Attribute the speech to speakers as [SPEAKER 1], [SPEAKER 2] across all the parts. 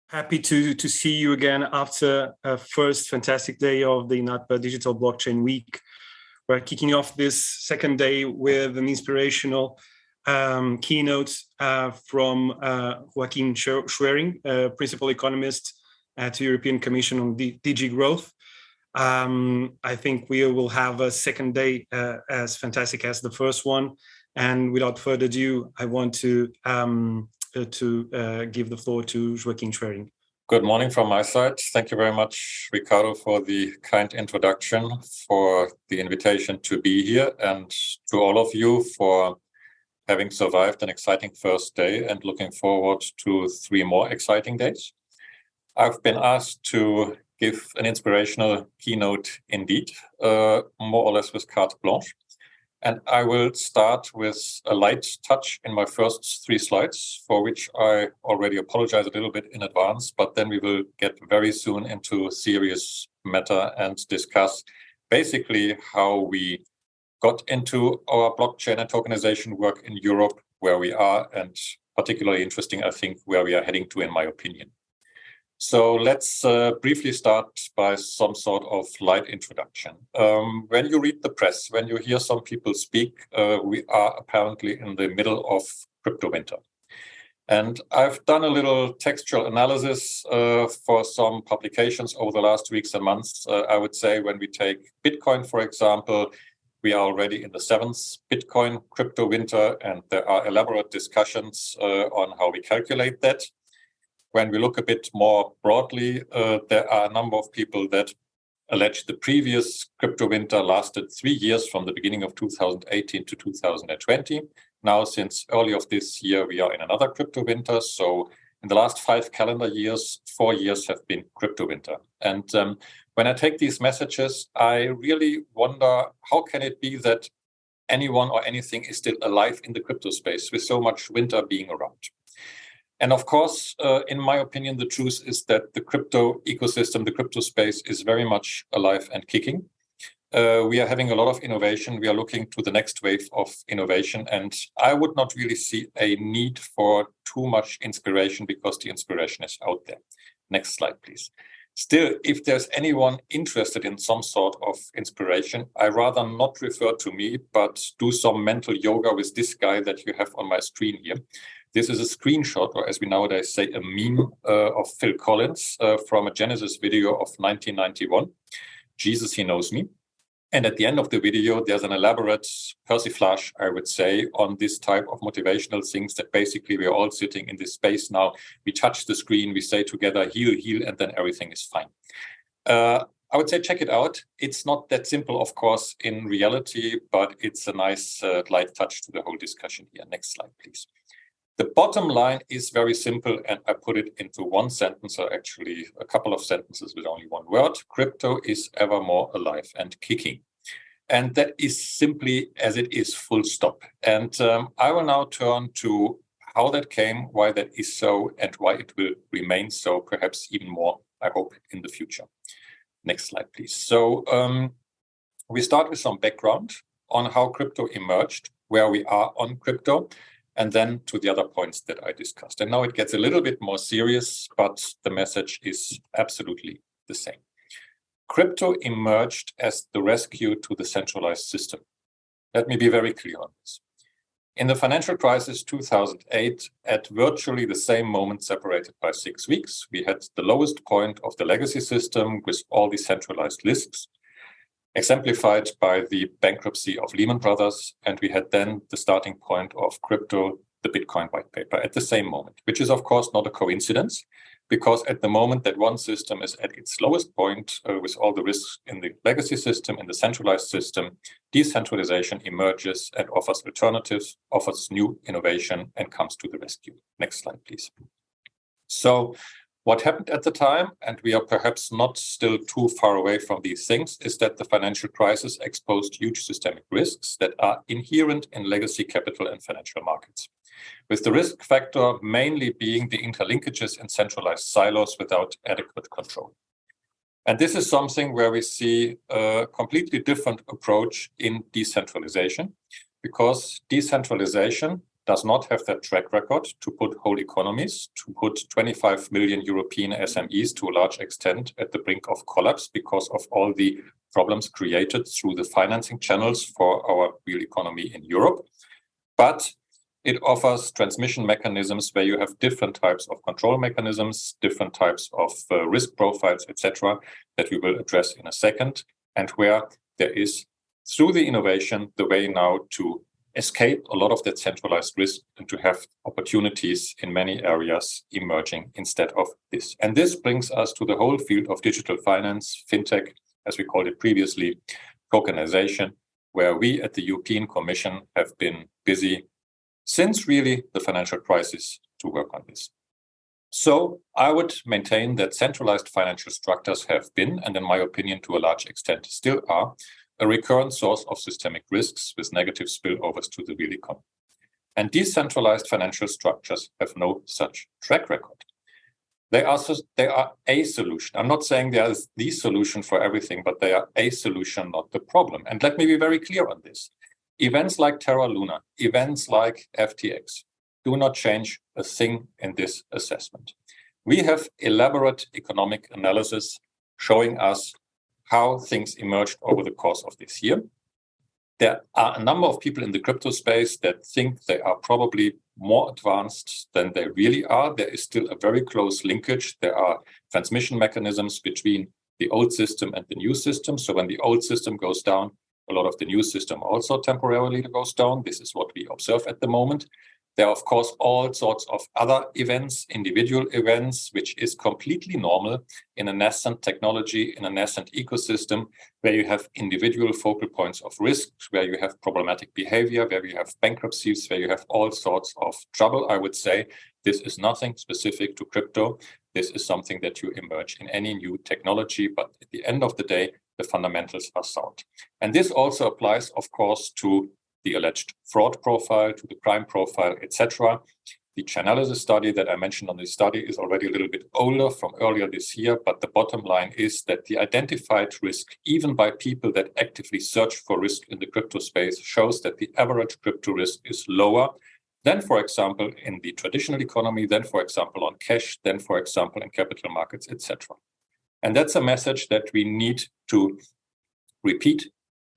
[SPEAKER 1] Happy to see you again after a first fantastic day of the NATPA Digital Blockchain Week. We're kicking off this second day with an inspirational keynote from Joachim Schwerin, Principal Economist at the European Commission on DG Growth. I think we will have a second day as fantastic as the first one. And without further ado, I want to give the floor to Joachim Schwerin.
[SPEAKER 2] Good morning from my side. Thank you very much, Ricardo, for the kind introduction, for the invitation to be here, and to all of you for having survived an exciting first day and looking forward to 3 more exciting days. I've been asked to give an inspirational keynote indeed, more or less with carte blanche. And I will start with a light touch in my first 3 slides, for which I already apologize a little bit in advance, but then we will get very soon into serious matter and discuss basically how we got into our blockchain and tokenization work in Europe, where we are, and particularly interesting, I think, where we are heading to, in my opinion. So let's briefly start by some sort of light introduction. When you read the press, when you hear some people speak, we are apparently in the middle of crypto winter. And I've done a little textual analysis for some publications over the last weeks and months. I would say when we take Bitcoin, for example, we are already in the 7th Bitcoin crypto winter, and there are elaborate discussions on how we calculate that. When we look a bit more broadly, there are a number of people that allege the previous crypto winter lasted 3 years from the beginning of 2018 to 2020. Now, since early of this year, we are in another crypto winter. So in the last 5 calendar years, 4 years have been crypto winter. And when I take these messages, I really wonder, how can it be that anyone or anything is still alive in the crypto space with so much winter being around? And of course, in my opinion, the truth is that the crypto ecosystem, the crypto space is very much alive and kicking. We are having a lot of innovation. We are looking to the next wave of innovation. And I would not really see a need for too much inspiration, because the inspiration is out there. Next slide, please. Still, if there's anyone interested in some sort of inspiration, I rather not refer to me, but do some mental yoga with this guy that you have on my screen here. This is a screenshot, or as we nowadays say, a meme of Phil Collins from a Genesis video of 1991. Jesus, He Knows Me. And at the end of the video, there's an elaborate persiflage, I would say, on this type of motivational things that basically we're all sitting in this space now. We touch the screen, we say together, heal, heal, and then everything is fine. I would say check it out. It's not that simple, of course, in reality, but it's a nice light touch to the whole discussion here. Next slide, please. The bottom line is very simple, and I put it into one sentence, or actually a couple of sentences with only one word. Crypto is ever more alive and kicking. And that is simply as it is, full stop. And I will now turn to how that came, why that is so, and why it will remain so, perhaps even more, I hope, in the future. Next slide, please. So we start with some background on how crypto emerged, where we are on crypto, and then to the other points that I discussed. And now it gets a little bit more serious, but the message is absolutely the same. Crypto emerged as the rescue to the centralized system. Let me be very clear on this. In the financial crisis 2008, at virtually the same moment, separated by 6 weeks, we had the lowest point of the legacy system with all the centralized lists, exemplified by the bankruptcy of Lehman Brothers, and we had then the starting point of crypto, the Bitcoin white paper, at the same moment, which is, of course, not a coincidence, because at the moment that one system is at its lowest point with all the risks in the legacy system, in the centralized system, decentralization emerges and offers alternatives, offers new innovation, and comes to the rescue. Next slide, please. So what happened at the time, and we are perhaps not still too far away from these things, is that the financial crisis exposed huge systemic risks that are inherent in legacy capital and financial markets, with the risk factor mainly being the interlinkages in centralized silos without adequate control. And this is something where we see a completely different approach in decentralization, because decentralization does not have that track record to put whole economies, to put 25 million European SMEs to a large extent at the brink of collapse because of all the problems created through the financing channels for our real economy in Europe. But it offers transmission mechanisms where you have different types of control mechanisms, different types of risk profiles, etc., that we will address in a second, and where there is, through the innovation, the way now to escape a lot of that centralized risk and to have opportunities in many areas emerging instead of this. And this brings us to the whole field of digital finance, fintech, as we called it previously, tokenization, where we at the European Commission have been busy since really the financial crisis to work on this. So I would maintain that centralized financial structures have been, and in my opinion to a large extent still are, a recurrent source of systemic risks with negative spillovers to the real economy. And decentralized financial structures have no such track record. They are a solution. I'm not saying they are the solution for everything, but they are a solution, not the problem. And let me be very clear on this. Events like Terra Luna, events like FTX do not change a thing in this assessment. We have elaborate economic analysis showing us how things emerged over the course of this year. There are a number of people in the crypto space that think they are probably more advanced than they really are. There is still a very close linkage. There are transmission mechanisms between the old system and the new system. So when the old system goes down, a lot of the new system also temporarily goes down. This is what we observe at the moment. There are, of course, all sorts of other events, individual events, which is completely normal in a nascent technology, in a nascent ecosystem, where you have individual focal points of risk, where you have problematic behavior, where you have bankruptcies, where you have all sorts of trouble. I would say this is nothing specific to crypto. This is something that you emerge in any new technology, but at the end of the day, the fundamentals are sound. And this also applies, of course, to the alleged fraud profile, to the crime profile, etc. The Chainalysis study that I mentioned on this study is already a little bit older, from earlier this year, but the bottom line is that the identified risk, even by people that actively search for risk in the crypto space, shows that the average crypto risk is lower than, for example, in the traditional economy, than, for example, on cash, than, for example, in capital markets, etc. And that's a message that we need to repeat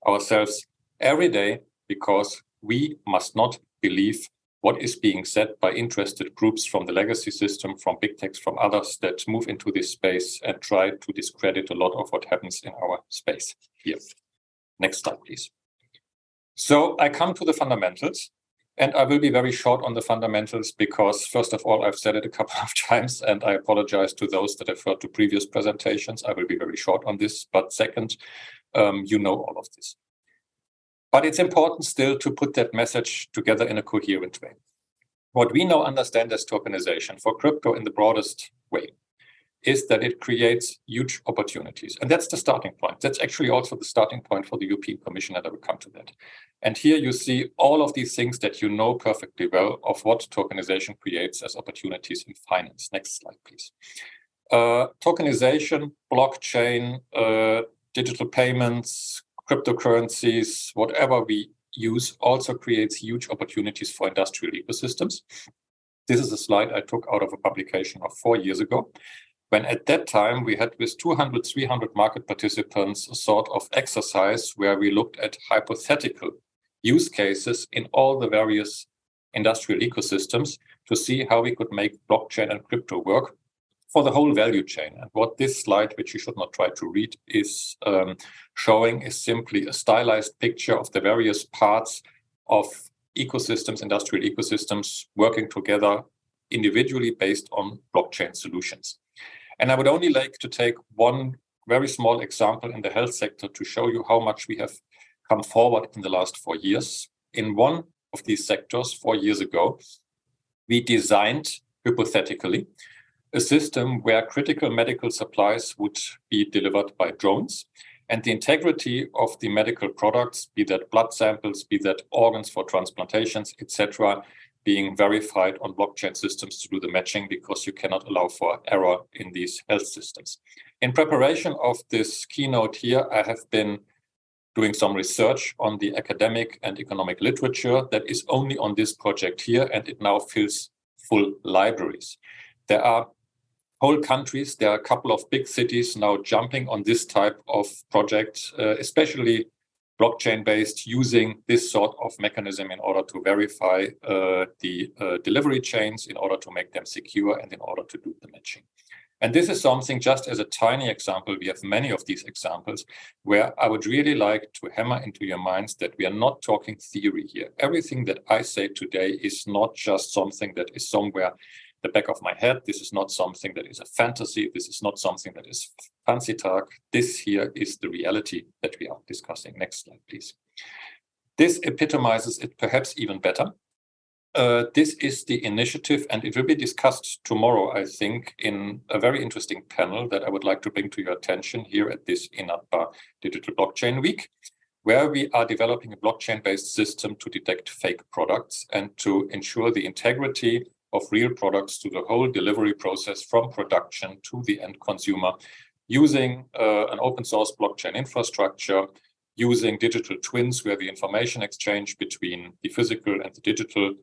[SPEAKER 2] ourselves every day, because we must not believe what is being said by interested groups from the legacy system, from big techs, from others that move into this space and try to discredit a lot of what happens in our space here. Next slide, please. So I come to the fundamentals, and I will be very short on the fundamentals because, first of all, I've said it a couple of times, and I apologize to those that have heard to previous presentations. I will be very short on this. But second, you know all of this. But it's important still to put that message together in a coherent way. What we now understand as tokenization for crypto in the broadest way is that it creates huge opportunities. And that's the starting point. That's actually also the starting point for the European Commission, and I will come to that. And here you see all of these things that you know perfectly well of what tokenization creates as opportunities in finance. Next slide, please. Tokenization, blockchain, digital payments, cryptocurrencies, whatever we use, also creates huge opportunities for industrial ecosystems. This is a slide I took out of a publication of 4 years ago, when at that time we had with 200, 300 market participants a sort of exercise where we looked at hypothetical use cases in all the various industrial ecosystems to see how we could make blockchain and crypto work for the whole value chain. And what this slide, which you should not try to read, is showing is simply a stylized picture of the various parts of ecosystems, industrial ecosystems, working together individually based on blockchain solutions. And I would only like to take one very small example in the health sector to show you how much we have come forward in the last 4 years. In one of these sectors 4 years ago, we designed, hypothetically, a system where critical medical supplies would be delivered by drones, and the integrity of the medical products, be that blood samples, be that organs for transplantations, etc., being verified on blockchain systems to do the matching, because you cannot allow for error in these health systems. In preparation of this keynote here, I have been doing some research on the academic and economic literature that is only on this project here, and it now fills full libraries. There are whole countries, there are a couple of big cities now jumping on this type of project, especially blockchain-based, using this sort of mechanism in order to verify the delivery chains, in order to make them secure, and in order to do the matching. And this is something, just as a tiny example, we have many of these examples, where I would really like to hammer into your minds that we are not talking theory here. Everything that I say today is not just something that is somewhere the back of my head. This is not something that is a fantasy. This is not something that is fancy talk. This here is the reality that we are discussing. Next slide, please. This epitomizes it perhaps even better. This is the initiative, and it will be discussed tomorrow, I think, in a very interesting panel that I would like to bring to your attention here at this INATBA Digital Blockchain Week, where we are developing a blockchain-based system to detect fake products and to ensure the integrity of real products to the whole delivery process from production to the end consumer, using an open source blockchain infrastructure, using digital twins where the information exchange between the physical and the digital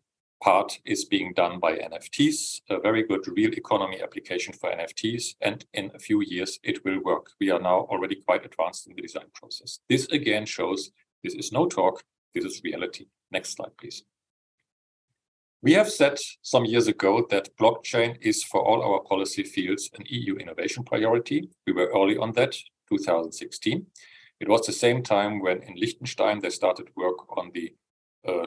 [SPEAKER 2] part is being done by NFTs, a very good real economy application for NFTs, and in a few years it will work. We are now already quite advanced in the design process. This again shows this is no talk, this is reality. Next slide, please. We have said some years ago that blockchain is for all our policy fields an EU innovation priority. We were early on that, 2016. It was the same time when in Liechtenstein they started work on the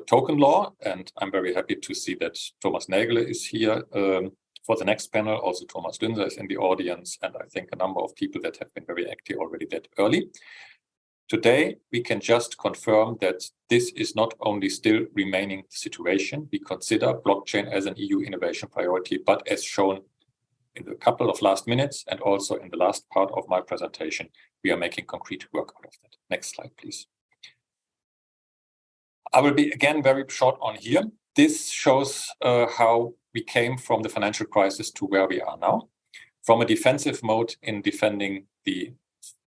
[SPEAKER 2] token law, and I'm very happy to see that Thomas Nägele is here for the next panel. Also Thomas Lünser is in the audience, and I think a number of people that have been very active already that early. Today, we can just confirm that this is not only still remaining the situation. We consider blockchain as an EU innovation priority, but as shown in the couple of last minutes and also in the last part of my presentation, we are making concrete work out of that. Next slide, please. I will be again very short on here. This shows how we came from the financial crisis to where we are now. From a defensive mode in defending the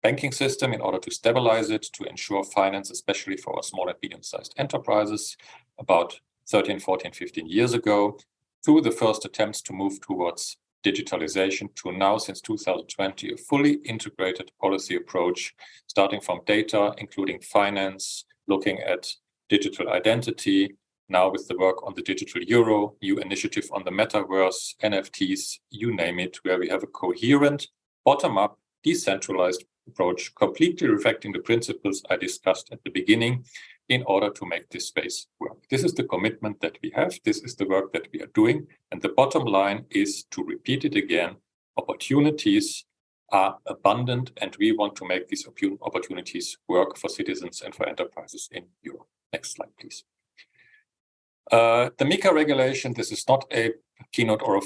[SPEAKER 2] banking system in order to stabilize it, to ensure finance, especially for our small and medium-sized enterprises, about 13, 14, 15 years ago, to the first attempts to move towards digitalization, to now, since 2020, a fully integrated policy approach, starting from data, including finance, looking at digital identity, now with the work on the digital euro, new initiative on the metaverse, NFTs, you name it, where we have a coherent, bottom-up, decentralized approach, completely reflecting the principles I discussed at the beginning in order to make this space work. This is the commitment that we have. This is the work that we are doing. And the bottom line is, to repeat it again, opportunities are abundant, and we want to make these opportunities work for citizens and for enterprises in Europe. Next slide, please. The MiCA regulation, this is not a keynote or a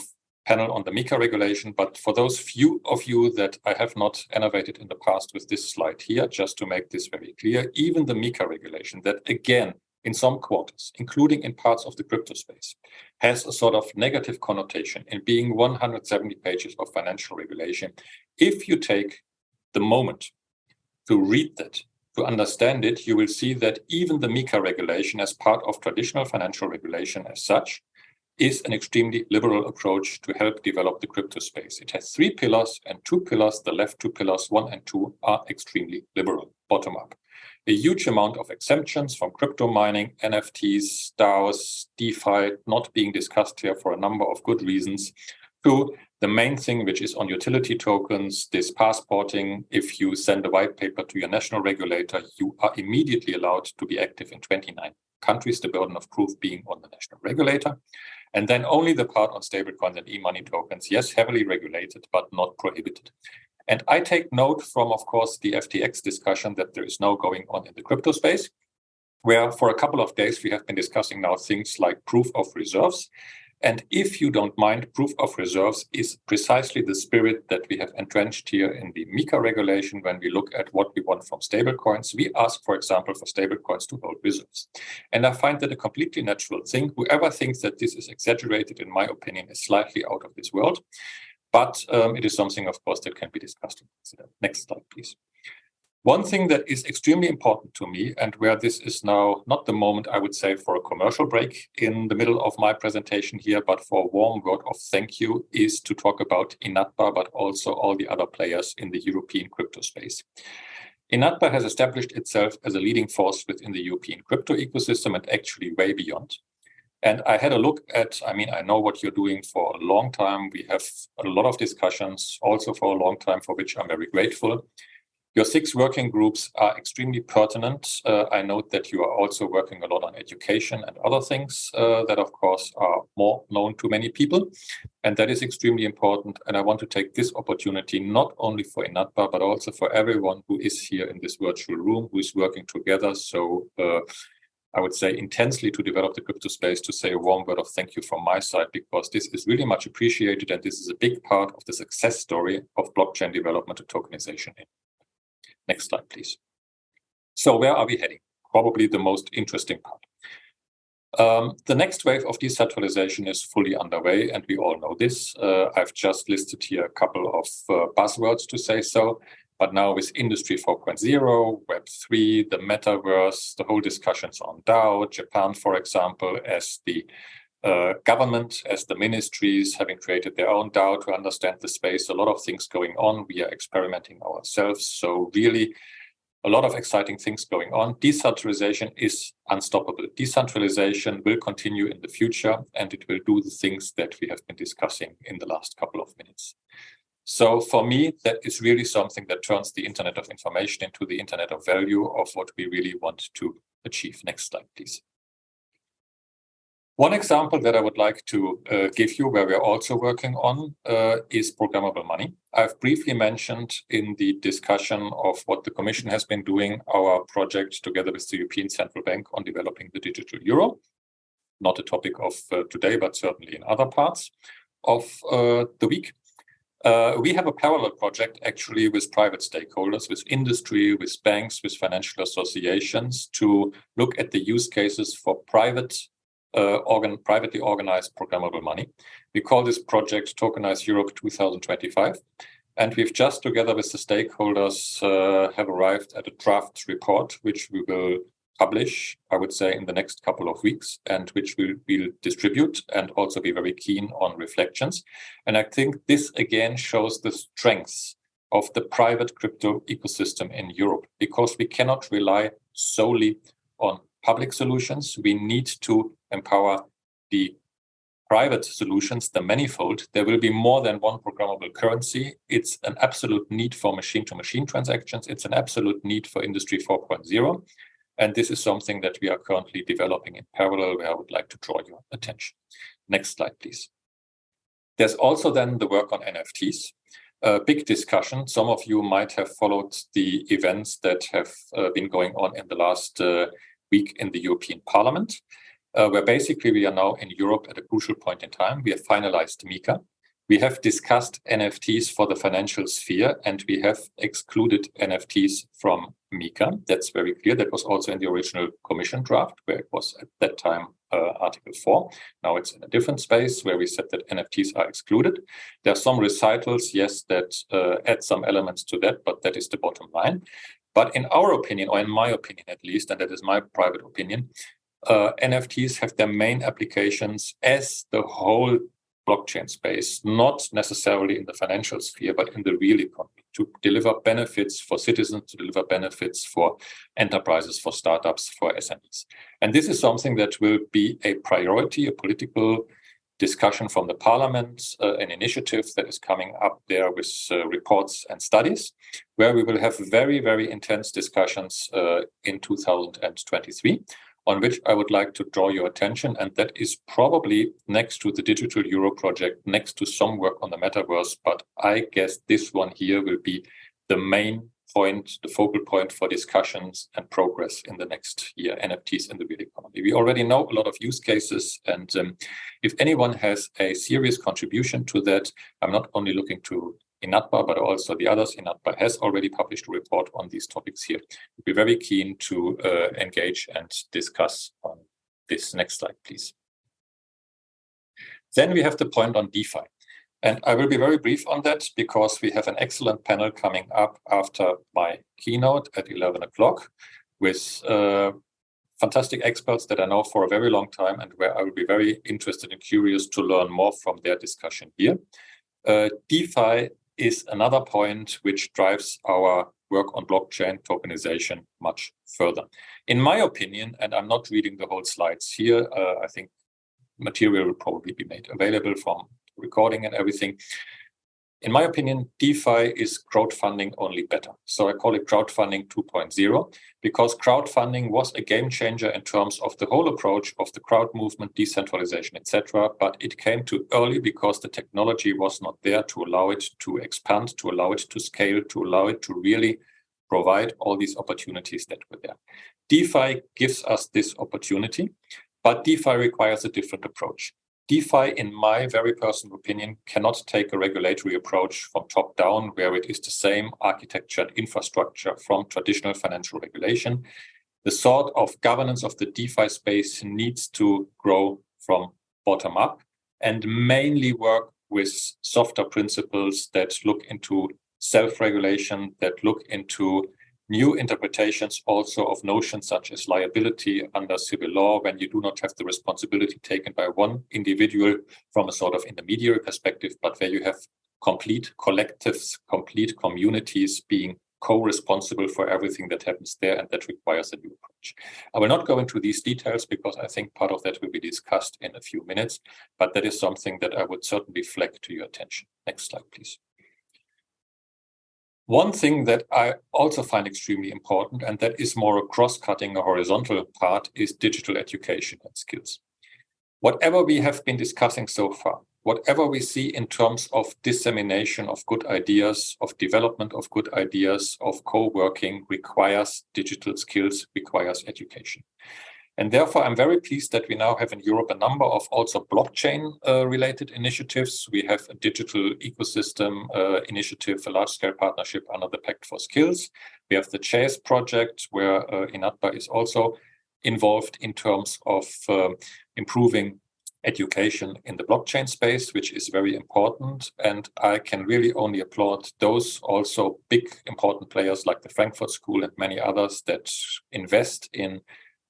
[SPEAKER 2] panel on the MiCA regulation, but for those few of you that I have not innovated in the past with this slide here, just to make this very clear, even the MiCA regulation that again, in some quarters, including in parts of the crypto space, has a sort of negative connotation in being 170 pages of financial regulation. If you take the moment to read that, to understand it, you will see that even the MiCA regulation as part of traditional financial regulation as such is an extremely liberal approach to help develop the crypto space. It has 3 pillars, and 2 pillars, the left 2 pillars, 1 and 2, are extremely liberal, bottom up. A huge amount of exemptions from crypto mining, NFTs, DAOs, DeFi, not being discussed here for a number of good reasons, to the main thing, which is on utility tokens, this passporting. If you send a white paper to your national regulator, you are immediately allowed to be active in 29 countries, the burden of proof being on the national regulator. And then only the part on stablecoins and e-money tokens, yes, heavily regulated, but not prohibited. And I take note from, of course, the FTX discussion that there is now going on in the crypto space, where for a couple of days we have been discussing now things like proof of reserves. And if you don't mind, proof of reserves is precisely the spirit that we have entrenched here in the MiCA regulation when we look at what we want from stablecoins. We ask, for example, for stablecoins to hold reserves. And I find that a completely natural thing. Whoever thinks that this is exaggerated, in my opinion, is slightly out of this world. But it is something, of course, that can be discussed and considered. Next slide, please. One thing that is extremely important to me, and where this is now not the moment, I would say, for a commercial break in the middle of my presentation here, but for a warm word of thank you, is to talk about INATBA, but also all the other players in the European crypto space. INATBA has established itself as a leading force within the European crypto ecosystem and actually way beyond. And I had a look at, I know what you're doing for a long time. We have a lot of discussions also for a long time, for which I'm very grateful. Your 6 working groups are extremely pertinent. I note that you are also working a lot on education and other things that, of course, are more known to many people. And that is extremely important. And I want to take this opportunity not only for INATBA, but also for everyone who is here in this virtual room, who is working together. So I would say intensely to develop the crypto space, to say a warm word of thank you from my side, because this is really much appreciated. And this is a big part of the success story of blockchain development and tokenization. Next slide, please. So where are we heading? Probably the most interesting part. The next wave of decentralization is fully underway, and we all know this. I've just listed here a couple of buzzwords to say so, but now with Industry 4.0, Web3, the metaverse, the whole discussions on DAO, Japan, for example, as the government, as the ministries having created their own DAO to understand the space, a lot of things going on. We are experimenting ourselves. So really a lot of exciting things going on. Decentralization is unstoppable. Decentralization will continue in the future, and it will do the things that we have been discussing in the last couple of minutes. So for me, that is really something that turns the Internet of Information into the Internet of Value of what we really want to achieve. Next slide, please. One example that I would like to give you, where we're also working on, is programmable money. I've briefly mentioned in the discussion of what the Commission has been doing, our project together with the European Central Bank on developing the digital euro. Not a topic of today, but certainly in other parts of the week. We have a parallel project actually with private stakeholders, with industry, with banks, with financial associations to look at the use cases for privately organized programmable money. We call this project Tokenize Europe 2025. And we've just, together with the stakeholders, have arrived at a draft report, which we will publish, I would say, in the next couple of weeks, and which we'll distribute and also be very keen on reflections. And I think this again shows the strengths of the private crypto ecosystem in Europe, because we cannot rely solely on public solutions. We need to empower the private solutions, the manifold. There will be more than one programmable currency. It's an absolute need for machine-to-machine transactions. It's an absolute need for Industry 4.0. And this is something that we are currently developing in parallel, where I would like to draw your attention. Next slide, please. There's also then the work on NFTs. A big discussion. Some of you might have followed the events that have been going on in the last week in the European Parliament, where basically we are now in Europe at a crucial point in time. We have finalized MiCA. We have discussed NFTs for the financial sphere, and we have excluded NFTs from MiCA. That's very clear. That was also in the original Commission draft, where it was at that time Article 4. Now it's in a different space where we said that NFTs are excluded. There are some recitals, yes, that add some elements to that, but that is the bottom line. But in our opinion, or in my opinion at least, and that is my private opinion, NFTs have their main applications as the whole blockchain space, not necessarily in the financial sphere, but in the real economy, to deliver benefits for citizens, to deliver benefits for enterprises, for startups, for SMEs. And this is something that will be a priority, a political discussion from the Parliament, an initiative that is coming up there with reports and studies, where we will have very, very intense discussions in 2023. On which I would like to draw your attention, and that is probably next to the Digital Euro project, next to some work on the metaverse, but I guess this one here will be the main point, the focal point for discussions and progress in the next year, NFTs in the real economy. We already know a lot of use cases, and if anyone has a serious contribution to that, I'm not only looking to INATBA, but also the others. INATBA has already published a report on these topics here. We'll be very keen to engage and discuss on this. Next slide, please. Then we have the point on DeFi. And I will be very brief on that because we have an excellent panel coming up after my keynote at 11 o'clock with fantastic experts that I know for a very long time and where I will be very interested and curious to learn more from their discussion here. DeFi is another point which drives our work on blockchain tokenization much further. In my opinion, and I'm not reading the whole slides here, I think material will probably be made available from recording and everything. In my opinion, DeFi is crowdfunding only better. So I call it crowdfunding 2.0 because crowdfunding was a game changer in terms of the whole approach of the crowd movement, decentralization, etc. But it came too early because the technology was not there to allow it to expand, to allow it to scale, to allow it to really provide all these opportunities that were there. DeFi gives us this opportunity, but DeFi requires a different approach. DeFi, in my very personal opinion, cannot take a regulatory approach from top down, where it is the same architecture and infrastructure from traditional financial regulation. The sort of governance of the DeFi space needs to grow from bottom up and mainly work with softer principles that look into self-regulation, that look into new interpretations also of notions such as liability under civil law, when you do not have the responsibility taken by one individual from a sort of intermediary perspective, but where you have complete collectives, complete communities being co-responsible for everything that happens there, and that requires a new approach. I will not go into these details because I think part of that will be discussed in a few minutes, but that is something that I would certainly flag to your attention. Next slide, please. One thing that I also find extremely important, and that is more a cross-cutting, a horizontal part, is digital education and skills. Whatever we have been discussing so far, whatever we see in terms of dissemination of good ideas, of development of good ideas, of co-working, requires digital skills, requires education. And therefore, I'm very pleased that we now have in Europe a number of also blockchain-related initiatives. We have a digital ecosystem initiative, a large-scale partnership under the Pact for Skills. We have the CHASE project, where INATBA is also involved in terms of improving education in the blockchain space, which is very important. And I can really only applaud those also big, important players like the Frankfurt School and many others that invest in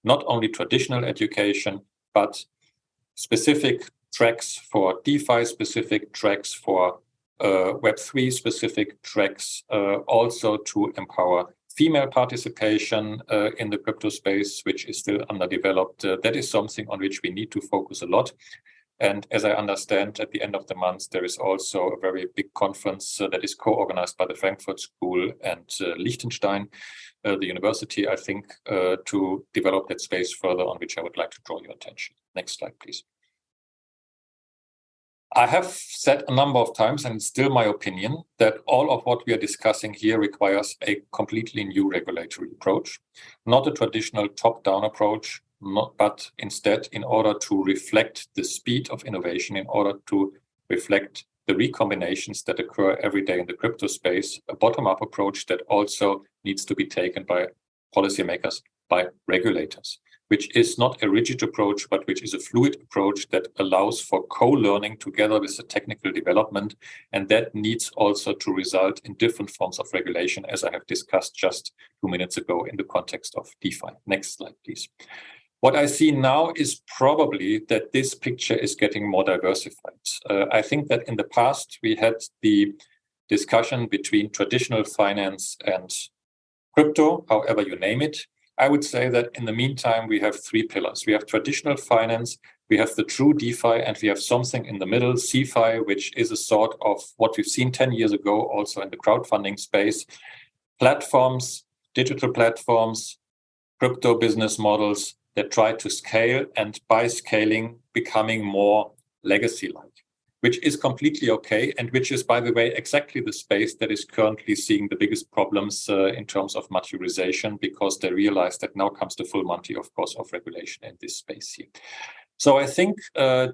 [SPEAKER 2] not only traditional education, but specific tracks for DeFi, specific tracks for Web3, specific tracks also to empower female participation in the crypto space, which is still underdeveloped. That is something on which we need to focus a lot. And as I understand, at the end of the month, there is also a very big conference that is co-organized by the Frankfurt School and Liechtenstein, the university, I think, to develop that space further, on which I would like to draw your attention. Next slide, please. I have said a number of times, and it's still my opinion, that all of what we are discussing here requires a completely new regulatory approach, not a traditional top-down approach, but instead, in order to reflect the speed of innovation, in order to reflect the recombinations that occur every day in the crypto space, a bottom-up approach that also needs to be taken by policymakers, by regulators, which is not a rigid approach, but which is a fluid approach that allows for co-learning together with the technical development. And that needs also to result in different forms of regulation, as I have discussed just 2 minutes ago in the context of DeFi. Next slide, please. What I see now is probably that this picture is getting more diversified. I think that in the past, we had the discussion between traditional finance and crypto, however you name it. I would say that in the meantime, we have three pillars. We have traditional finance, we have the true DeFi, and we have something in the middle, CeFi, which is a sort of what we've seen 10 years ago, also in the crowdfunding space. Platforms, digital platforms, crypto business models that try to scale, and by scaling, becoming more legacy-like, which is completely okay, and which is, by the way, exactly the space that is currently seeing the biggest problems in terms of maturization, because they realize that now comes the full monty, of course, of regulation in this space here. So I think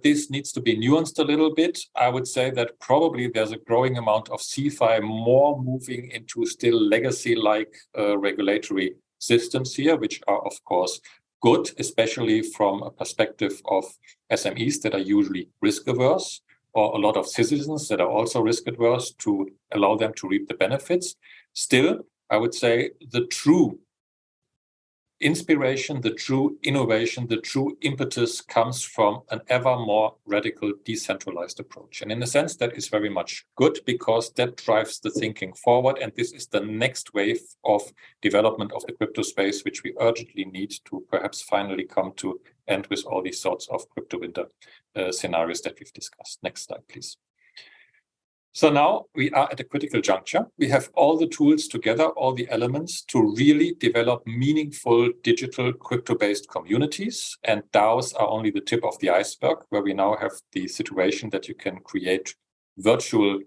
[SPEAKER 2] this needs to be nuanced a little bit. I would say that probably there's a growing amount of CeFi more moving into still legacy-like regulatory systems here, which are, of course, good, especially from a perspective of SMEs that are usually risk-averse. or a lot of citizens that are also risk adverse to allow them to reap the benefits. Still, I would say the true inspiration, the true innovation, the true impetus comes from an ever more radical decentralized approach. And in a sense, that is very much good because that drives the thinking forward. And this is the next wave of development of the crypto space, which we urgently need to perhaps finally come to end with all these sorts of crypto winter scenarios that we've discussed. Next slide, please. So now we are at a critical juncture. We have all the tools together, all the elements to really develop meaningful digital crypto-based communities. And DAOs are only the tip of the iceberg, where we now have the situation that you can create virtual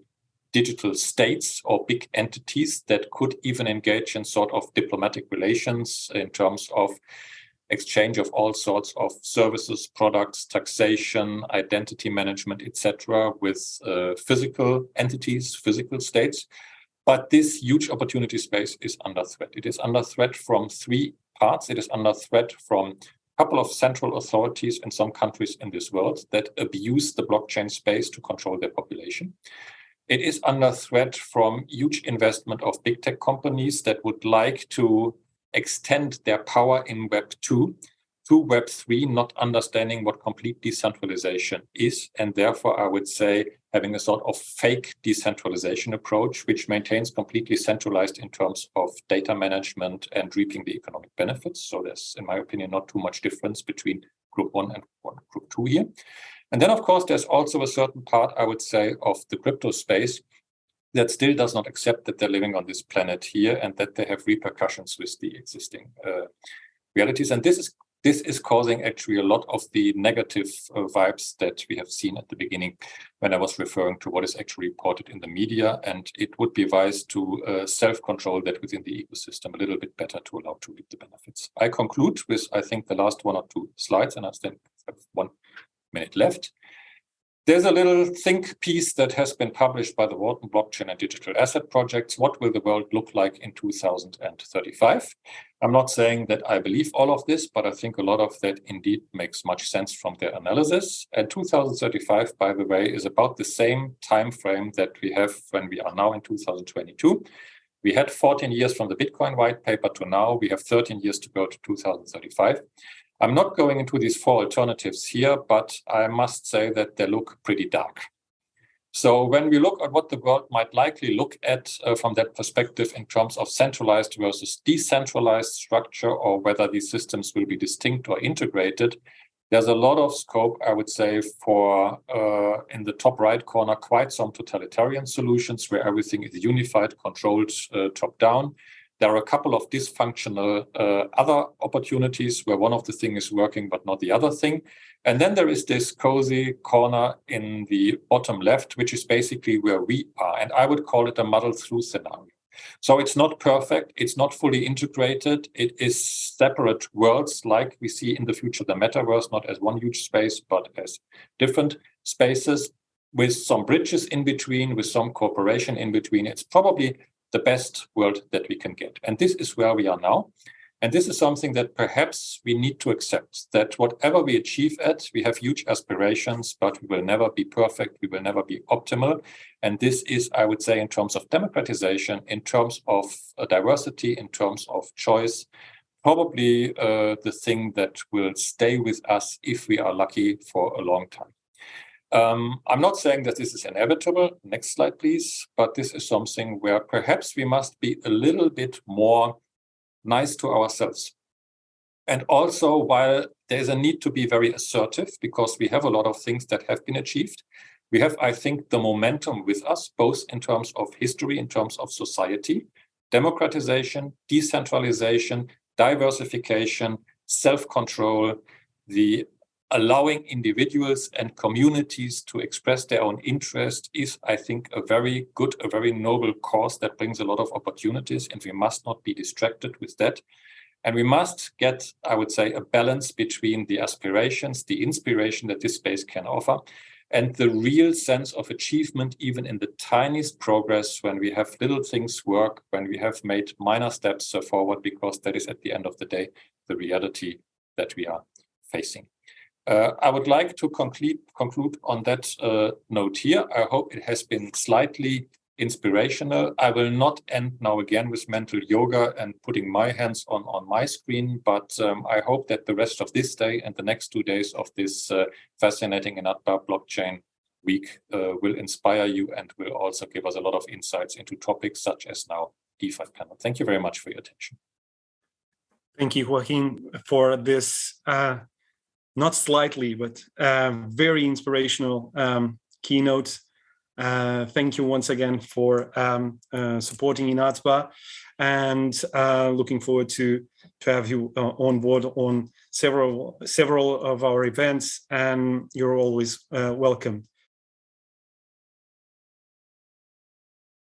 [SPEAKER 2] digital states or big entities that could even engage in sort of diplomatic relations in terms of exchange of all sorts of services, products, taxation, identity management, etc., with physical entities, physical states. But this huge opportunity space is under threat. It is under threat from three parts. It is under threat from a couple of central authorities in some countries in this world that abuse the blockchain space to control their population. It is under threat from huge investment of big tech companies that would like to extend their power in Web 2 to Web 3, not understanding what complete decentralization is. And therefore, I would say having a sort of fake decentralization approach, which maintains completely centralized in terms of data management and reaping the economic benefits. So there's, in my opinion, not too much difference between Group 1 and Group 2 here. And then, of course, there's also a certain part, I would say, of the crypto space that still does not accept that they're living on this planet here and that they have repercussions with the existing realities. And this is causing actually a lot of the negative vibes that we have seen at the beginning when I was referring to what is actually reported in the media. And it would be wise to self-control that within the ecosystem a little bit better to allow to reap the benefits. I conclude with, I think, the last one or two slides, and I still have 1 minute left. There's a little think piece that has been published by the Wharton Blockchain and Digital Asset Projects. What will the world look like in 2035? I'm not saying that I believe all of this, but I think a lot of that indeed makes much sense from their analysis. And 2035, by the way, is about the same time frame that we have when we are now in 2022. We had 14 years from the Bitcoin white paper to now. We have 13 years to go to 2035. I'm not going into these 4 alternatives here, but I must say that they look pretty dark. So when we look at what the world might likely look at from that perspective in terms of centralized versus decentralized structure, or whether these systems will be distinct or integrated, there's a lot of scope, I would say, for, in the top right corner, quite some totalitarian solutions where everything is unified, controlled top down. There are a couple of dysfunctional other opportunities where one of the things is working, but not the other thing. And then there is this cozy corner in the bottom left, which is basically where we are. And I would call it a muddle through scenario. So it's not perfect. It's not fully integrated. It is separate worlds like we see in the future, the metaverse, not as one huge space, but as different spaces with some bridges in between, with some cooperation in between. It's probably the best world that we can get. And this is where we are now. And this is something that perhaps we need to accept, that whatever we achieve at, we have huge aspirations, but we will never be perfect. We will never be optimal. And this is, I would say, in terms of democratization, in terms of diversity, in terms of choice, probably the thing that will stay with us if we are lucky for a long time. I'm not saying that this is inevitable. Next slide, please. But this is something where perhaps we must be a little bit more nice to ourselves. And also, while there's a need to be very assertive, because we have a lot of things that have been achieved, we have, I think, the momentum with us, both in terms of history, in terms of society, democratization, decentralization, diversification, self-control, the allowing individuals and communities to express their own interest is, I think, a very good, a very noble cause that brings a lot of opportunities, and we must not be distracted with that. And we must get, I would say, a balance between the aspirations, the inspiration that this space can offer, and the real sense of achievement, even in the tiniest progress, when we have little things work, when we have made minor steps forward, because that is, at the end of the day, the reality that we are facing. I would like to conclude on that note here. I hope it has been slightly inspirational. I will not end now again with mental yoga and putting my hands on my screen, but I hope that the rest of this day and the next 2 days of this fascinating Inatba blockchain week will inspire you and will also give us a lot of insights into topics such as now DeFi panel. Thank you very much for your attention.
[SPEAKER 1] Thank you, Joachim, for this not slightly, but very inspirational keynote. Thank you once again for supporting Inatba, and looking forward to have you on board on several of our events, and you're always welcome.